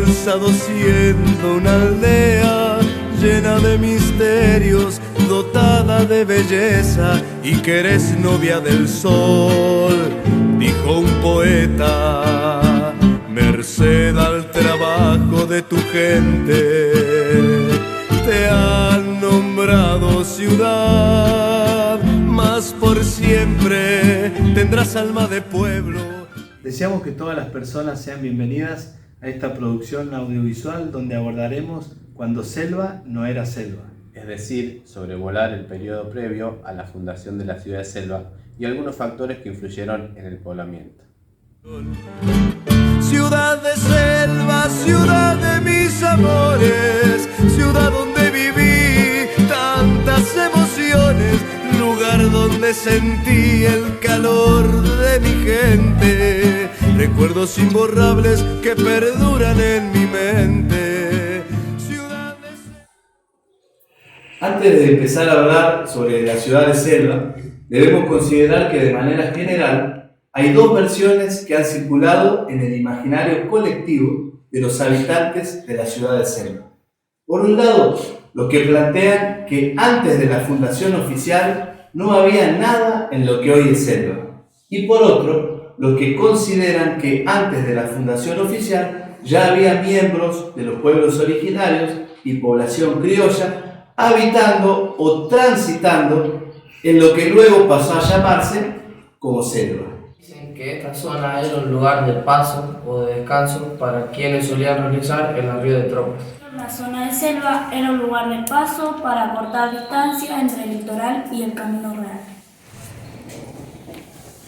alzado siendo una aldea llena de misterios, dotada de belleza, y que eres novia del sol, dijo un poeta, merced al trabajo de tu gente. Te han nombrado ciudad, mas por siempre tendrás alma de pueblo. Deseamos que todas las personas sean bienvenidas a esta producción audiovisual donde abordaremos cuando selva no era selva. Es decir, sobrevolar el periodo previo a la fundación de la ciudad de Selva y algunos factores que influyeron en el poblamiento. Ciudad de selva, ciudad de mis amores, ciudad donde viví tantas emociones, lugar donde sentí el calor de mi gente, recuerdos imborrables que perduran en mi mente. Antes de empezar a hablar sobre la ciudad de Selva, debemos considerar que de manera general hay dos versiones que han circulado en el imaginario colectivo de los habitantes de la ciudad de Selva. Por un lado, los que plantean que antes de la fundación oficial no había nada en lo que hoy es Selva. Y por otro, los que consideran que antes de la fundación oficial ya había miembros de los pueblos originarios y población criolla habitando o transitando en lo que luego pasó a llamarse como Selva. Que esta zona era un lugar de paso o de descanso para quienes solían realizar el arriero de tropas. La zona de selva era un lugar de paso para cortar distancia entre el litoral y el camino real.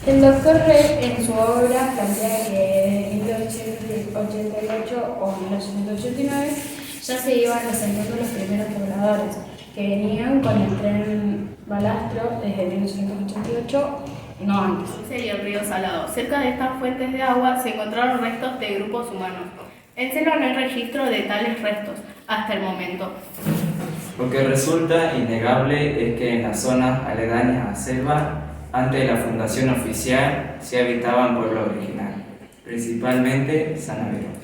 El doctor Reed en su obra plantea que en 1888 o 1989 ya se iban asentando los primeros pobladores que venían con el tren balastro desde 1988. No antes. Sería el río Salado. Cerca de estas fuentes de agua se encontraron restos de grupos humanos. En Selva no hay registro de tales restos hasta el momento. Lo que resulta innegable es que en las zonas aledañas a Selva, antes de la fundación oficial, se habitaban pueblos originarios, principalmente Sanabria.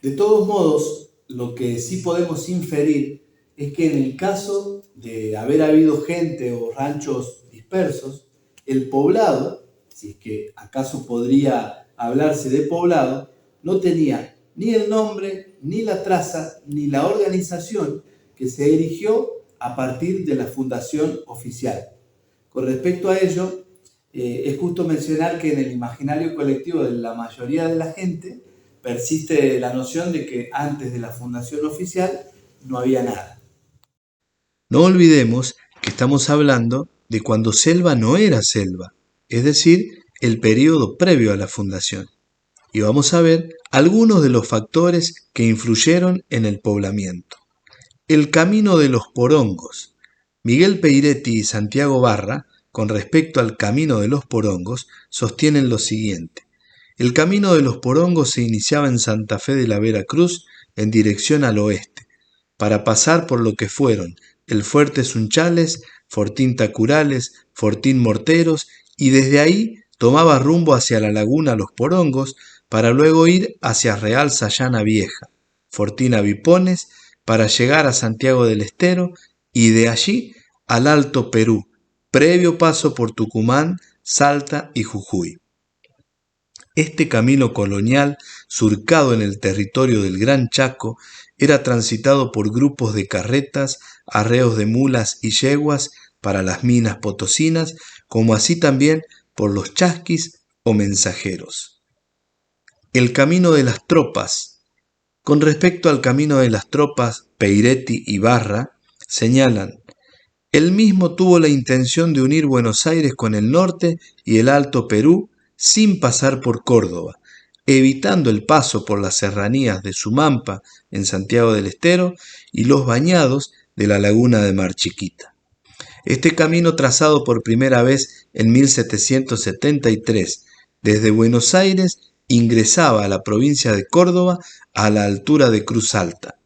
De todos modos, lo que sí podemos inferir es que en el caso de haber habido gente o ranchos dispersos, el poblado, si es que acaso podría hablarse de poblado, no tenía ni el nombre, ni la traza, ni la organización que se erigió a partir de la fundación oficial. Con respecto a ello, es justo mencionar que en el imaginario colectivo de la mayoría de la gente persiste la noción de que antes de la fundación oficial no había nada. No olvidemos que estamos hablando de cuando selva no era selva, es decir, el periodo previo a la fundación. Y vamos a ver algunos de los factores que influyeron en el poblamiento. El camino de los porongos. Miguel Peiretti y Santiago Barra, con respecto al camino de los porongos, sostienen lo siguiente. El camino de los porongos se iniciaba en Santa Fe de la Vera Cruz en dirección al oeste, para pasar por lo que fueron el Fuerte Sunchales, Fortín Tacurales, Fortín Morteros, y desde ahí tomaba rumbo hacia la laguna Los Porongos para luego ir hacia Real Sayana Vieja, Fortín Avipones, para llegar a Santiago del Estero y de allí al Alto Perú, previo paso por Tucumán, Salta y Jujuy. Este camino colonial, surcado en el territorio del Gran Chaco, era transitado por grupos de carretas, arreos de mulas y yeguas para las minas potosinas, como así también por los chasquis o mensajeros. El camino de las tropas. Con respecto al camino de las tropas, Peiretti y Barra señalan: él mismo tuvo la intención de unir Buenos Aires con el norte y el Alto Perú sin pasar por Córdoba, evitando el paso por las serranías de Sumampa en Santiago del Estero y los bañados de la laguna de Mar Chiquita. Este camino, trazado por primera vez en 1773 desde Buenos Aires, ingresaba a la provincia de Córdoba a la altura de Cruz Alta,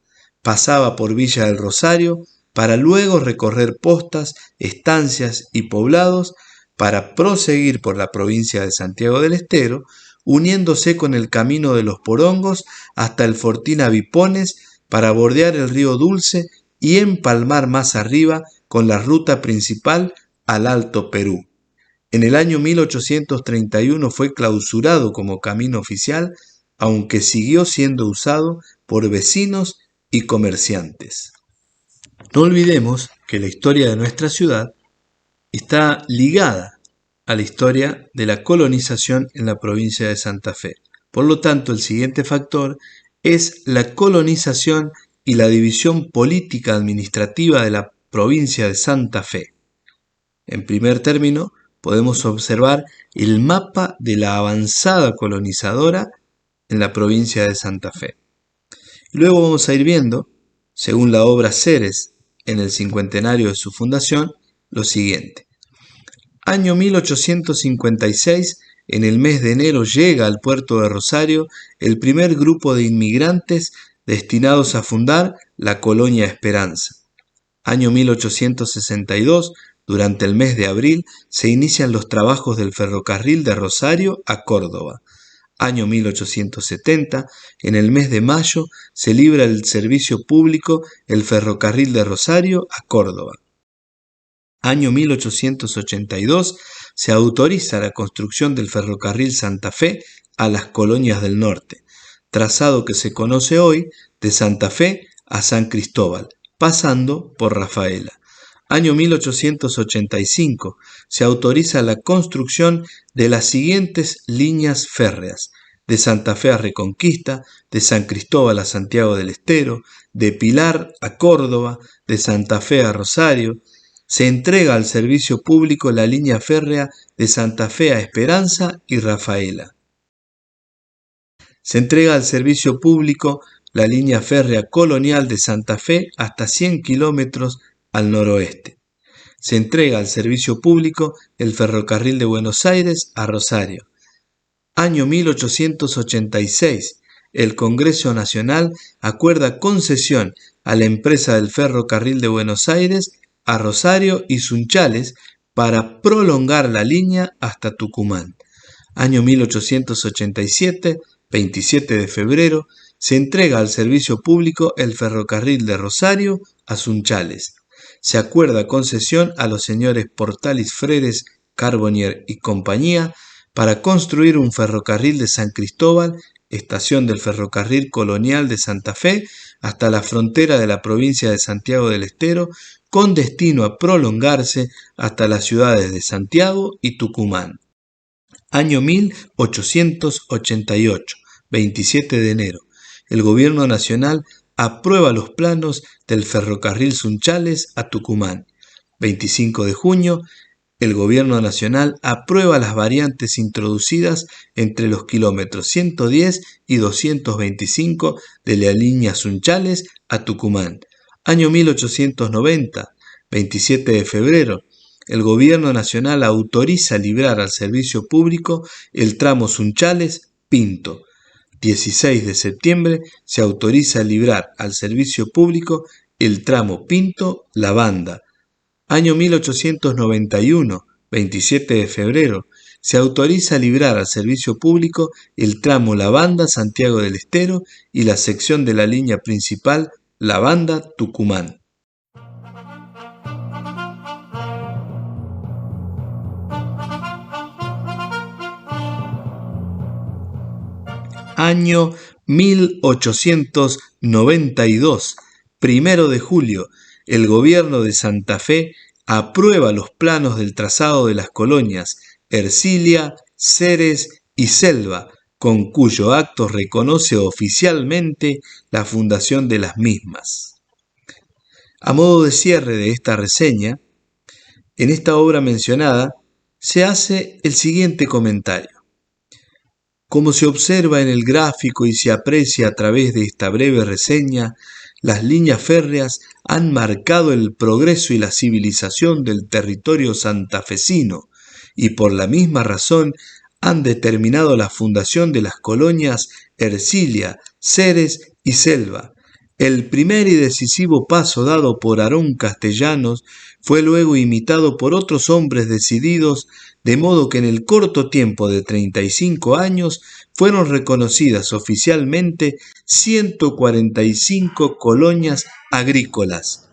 pasaba por Villa del Rosario para luego recorrer postas, estancias y poblados para proseguir por la provincia de Santiago del Estero, uniéndose con el camino de los Porongos hasta el Fortín Avipones para bordear el río Dulce y empalmar más arriba con la ruta principal al Alto Perú. En el año 1831 fue clausurado como camino oficial, aunque siguió siendo usado por vecinos y comerciantes. No olvidemos que la historia de nuestra ciudad está ligada a la historia de la colonización en la provincia de Santa Fe. Por lo tanto, el siguiente factor es la colonización y la división política administrativa de la provincia de Santa Fe. En primer término, podemos observar el mapa de la avanzada colonizadora en la provincia de Santa Fe. Y luego vamos a ir viendo, según la obra Ceres en el cincuentenario de su fundación, lo siguiente. Año 1856, en el mes de enero llega al puerto de Rosario el primer grupo de inmigrantes destinados a fundar la colonia Esperanza. Año 1862, durante el mes de abril, se inician los trabajos del ferrocarril de Rosario a Córdoba. Año 1870, en el mes de mayo, se libra el servicio público el ferrocarril de Rosario a Córdoba. Año 1882, se autoriza la construcción del ferrocarril Santa Fe a las colonias del norte, trazado que se conoce hoy de Santa Fe a San Cristóbal, pasando por Rafaela. Año 1885, se autoriza la construcción de las siguientes líneas férreas: de Santa Fe a Reconquista, de San Cristóbal a Santiago del Estero, de Pilar a Córdoba, de Santa Fe a Rosario. Se entrega al servicio público la línea férrea de Santa Fe a Esperanza y Rafaela. Se entrega al servicio público la línea férrea colonial de Santa Fe hasta 100 kilómetros al noroeste. Se entrega al servicio público el ferrocarril de Buenos Aires a Rosario. Año 1886. El Congreso Nacional acuerda concesión a la empresa del ferrocarril de Buenos Aires a Rosario y Sunchales para prolongar la línea hasta Tucumán. Año 1887, 27 de febrero, se entrega al servicio público el ferrocarril de Rosario a Sunchales. Se acuerda concesión a los señores Portalis Freres, Carbonier y compañía para construir un ferrocarril de San Cristóbal, estación del ferrocarril colonial de Santa Fe, hasta la frontera de la provincia de Santiago del Estero, con destino a prolongarse hasta las ciudades de Santiago y Tucumán. Año 1888, 27 de enero. El Gobierno Nacional aprueba los planos del ferrocarril Sunchales a Tucumán. 25 de junio, el Gobierno Nacional aprueba las variantes introducidas entre los kilómetros 110 y 225 de la línea Sunchales a Tucumán. Año 1890, 27 de febrero, el Gobierno Nacional autoriza librar al servicio público el tramo Sunchales-Pinto. 16 de septiembre se autoriza librar al servicio público el tramo Pinto-La Banda. Año 1891, 27 de febrero, se autoriza librar al servicio público el tramo La Banda-Santiago del Estero y la sección de la línea principal La Banda-Tucumán. Año 1892, 1 de julio, el gobierno de Santa Fe aprueba los planos del trazado de las colonias Ercilia, Ceres y Selva, con cuyo acto reconoce oficialmente la fundación de las mismas. A modo de cierre de esta reseña, en esta obra mencionada se hace el siguiente comentario. Como se observa en el gráfico y se aprecia a través de esta breve reseña, las líneas férreas han marcado el progreso y la civilización del territorio santafesino y por la misma razón han determinado la fundación de las colonias Ercilia, Ceres y Selva. El primer y decisivo paso dado por Aarón Castellanos fue luego imitado por otros hombres decididos de modo que en el corto tiempo de 35 años fueron reconocidas oficialmente 145 colonias agrícolas.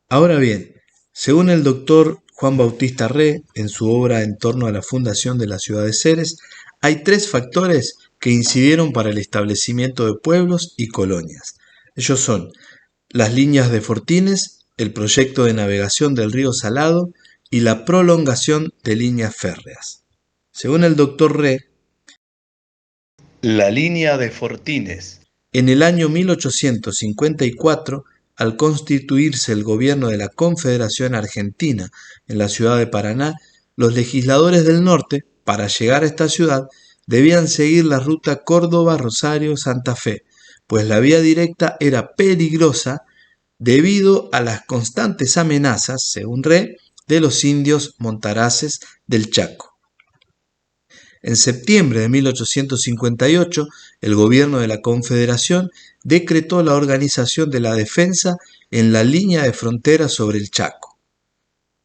Ahora bien, según el doctor Juan Bautista Rey, en su obra En torno a la fundación de la ciudad de Ceres, hay 3 factores que incidieron para el establecimiento de pueblos y colonias. Ellos son las líneas de fortines, el proyecto de navegación del río Salado y la prolongación de líneas férreas. Según el doctor Rey, la línea de fortines. En el año 1854, al constituirse el gobierno de la Confederación Argentina en la ciudad de Paraná, los legisladores del norte, para llegar a esta ciudad, debían seguir la ruta Córdoba-Rosario-Santa Fe, pues la vía directa era peligrosa debido a las constantes amenazas, según Rey, de los indios montaraces del Chaco. En septiembre de 1858, el gobierno de la Confederación decretó la organización de la defensa en la línea de frontera sobre el Chaco.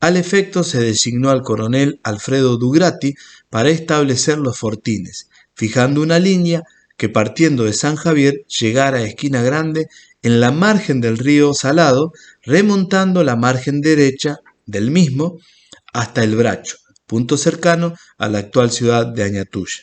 Al efecto se designó al coronel Alfredo Dugrati para establecer los fortines, fijando una línea que partiendo de San Javier llegara a Esquina Grande en la margen del río Salado, remontando la margen derecha del mismo hasta el Bracho, punto cercano a la actual ciudad de Añatuya.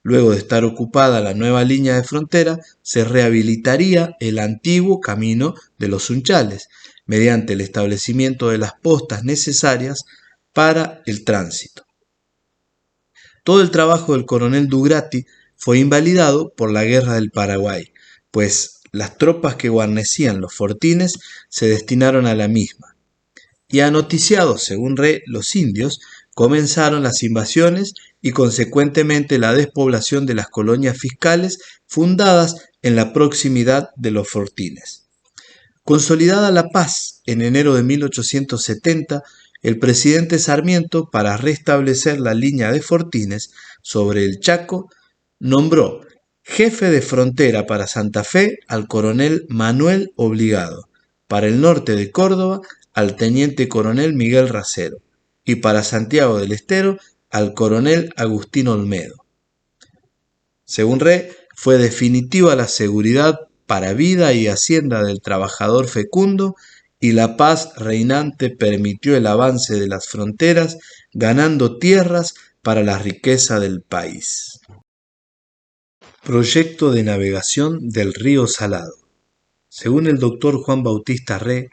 Luego de estar ocupada la nueva línea de frontera, se rehabilitaría el antiguo camino de los Sunchales, mediante el establecimiento de las postas necesarias para el tránsito. Todo el trabajo del coronel Dugrati fue invalidado por la Guerra del Paraguay, pues las tropas que guarnecían los fortines se destinaron a la misma. Y anoticiados, según Rey, los indios, comenzaron las invasiones y consecuentemente la despoblación de las colonias fiscales fundadas en la proximidad de los fortines. Consolidada la paz en enero de 1870, el presidente Sarmiento, para restablecer la línea de fortines sobre el Chaco, nombró jefe de frontera para Santa Fe al coronel Manuel Obligado, para el norte de Córdoba al teniente coronel Miguel Racero y para Santiago del Estero al coronel Agustín Olmedo. Según Rey, fue definitiva la seguridad para vida y hacienda del trabajador fecundo y la paz reinante permitió el avance de las fronteras, ganando tierras para la riqueza del país. Proyecto de navegación del río Salado. Según el doctor Juan Bautista Rey,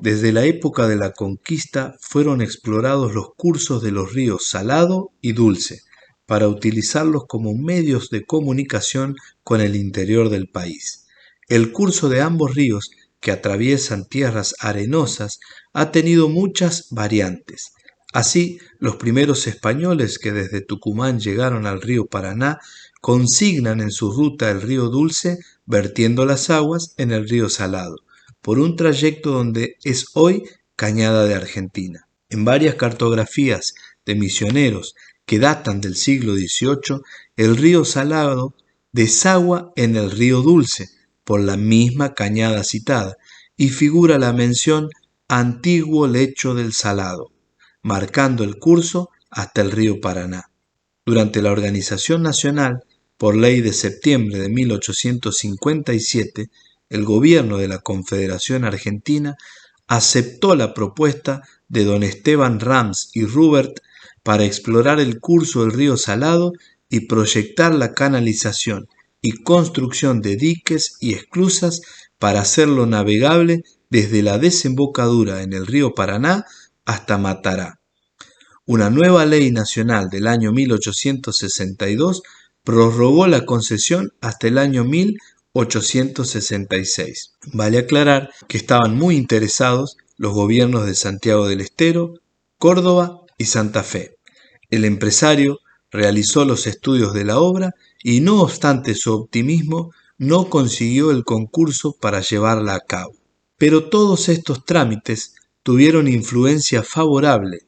desde la época de la conquista fueron explorados los cursos de los ríos Salado y Dulce para utilizarlos como medios de comunicación con el interior del país. El curso de ambos ríos, que atraviesan tierras arenosas, ha tenido muchas variantes. Así, los primeros españoles que desde Tucumán llegaron al río Paraná consignan en su ruta el río Dulce, vertiendo las aguas en el río Salado, por un trayecto donde es hoy Cañada de Argentina. En varias cartografías de misioneros que datan del siglo XVIII, el río Salado desagua en el río Dulce, por la misma cañada citada, y figura la mención antiguo lecho del Salado, marcando el curso hasta el río Paraná. Durante la organización nacional, por ley de septiembre de 1857, el gobierno de la Confederación Argentina aceptó la propuesta de don Esteban Rams y Rubert para explorar el curso del río Salado y proyectar la canalización y construcción de diques y esclusas para hacerlo navegable desde la desembocadura en el río Paraná hasta Matará. Una nueva ley nacional del año 1862 prorrogó la concesión hasta el año 1866. Vale aclarar que estaban muy interesados los gobiernos de Santiago del Estero, Córdoba y Santa Fe. El empresario realizó los estudios de la obra y, no obstante su optimismo, no consiguió el concurso para llevarla a cabo. Pero todos estos trámites tuvieron influencia favorable,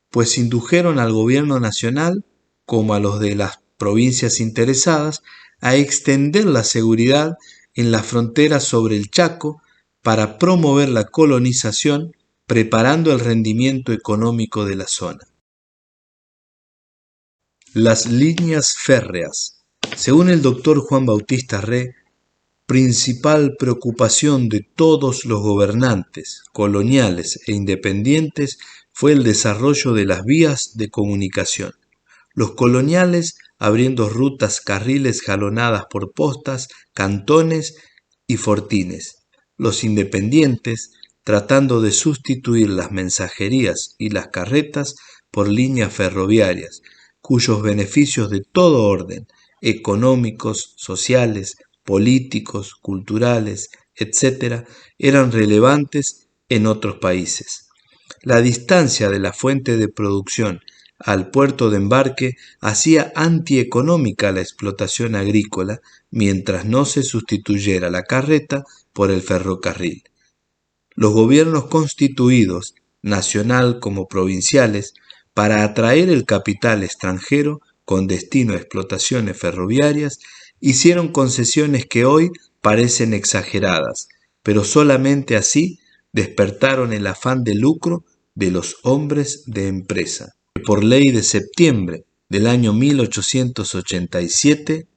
pues indujeron al gobierno nacional, como a los de las provincias interesadas, a extender la seguridad en la frontera sobre el Chaco para promover la colonización, preparando el rendimiento económico de la zona. Las líneas férreas. Según el doctor Juan Bautista Rey, principal preocupación de todos los gobernantes, coloniales e independientes fue el desarrollo de las vías de comunicación. Los coloniales abriendo rutas, carriles jalonadas por postas, cantones y fortines. Los independientes tratando de sustituir las mensajerías y las carretas por líneas ferroviarias, cuyos beneficios de todo orden, económicos, sociales, políticos, culturales, etc., eran relevantes en otros países. La distancia de la fuente de producción al puerto de embarque hacía antieconómica la explotación agrícola mientras no se sustituyera la carreta por el ferrocarril. Los gobiernos constituidos, nacional como provinciales, para atraer el capital extranjero con destino a explotaciones ferroviarias, hicieron concesiones que hoy parecen exageradas, pero solamente así despertaron el afán de lucro de los hombres de empresa. Por ley de septiembre del año 1887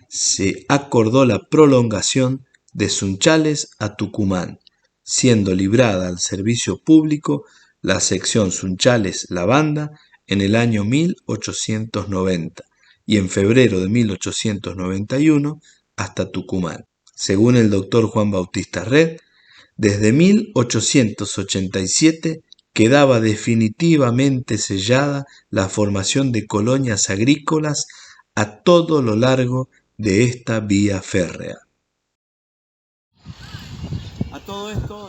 se acordó la prolongación de Sunchales a Tucumán, siendo librada al servicio público la sección Sunchales-La Banda en el año 1890 y en febrero de 1891 hasta Tucumán. Según el doctor Juan Bautista Rey, desde 1887 quedaba definitivamente sellada la formación de colonias agrícolas a todo lo largo de esta vía férrea. A todo esto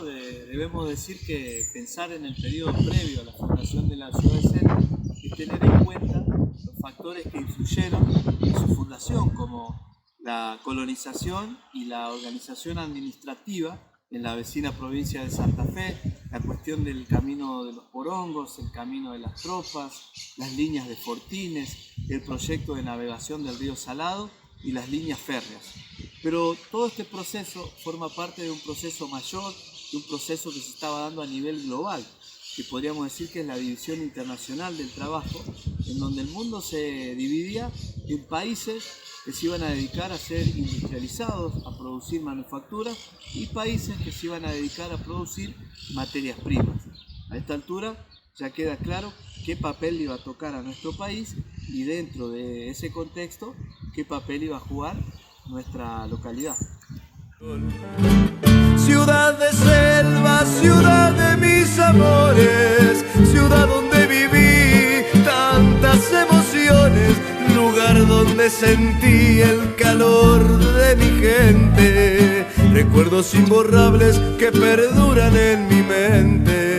debemos decir que pensar en el periodo previo a la fundación de la ciudad de Selva es tener en cuenta los factores que influyeron en su fundación, como la colonización y la organización administrativa en la vecina provincia de Santa Fe, la cuestión del camino de los porongos, el camino de las tropas, las líneas de fortines, el proyecto de navegación del río Salado y las líneas férreas. Pero todo este proceso forma parte de un proceso mayor, de un proceso que se estaba dando a nivel global, que podríamos decir que es la división internacional del trabajo, en donde el mundo se dividía en países que se iban a dedicar a ser industrializados, a producir manufacturas, y países que se iban a dedicar a producir materias primas. A esta altura ya queda claro qué papel le iba a tocar a nuestro país y dentro de ese contexto qué papel iba a jugar nuestra localidad. Ciudad de selva, ciudad de mis amores, ciudad donde viví tantas emociones, lugar donde sentí el calor de mi gente, recuerdos imborrables que perduran en mi mente.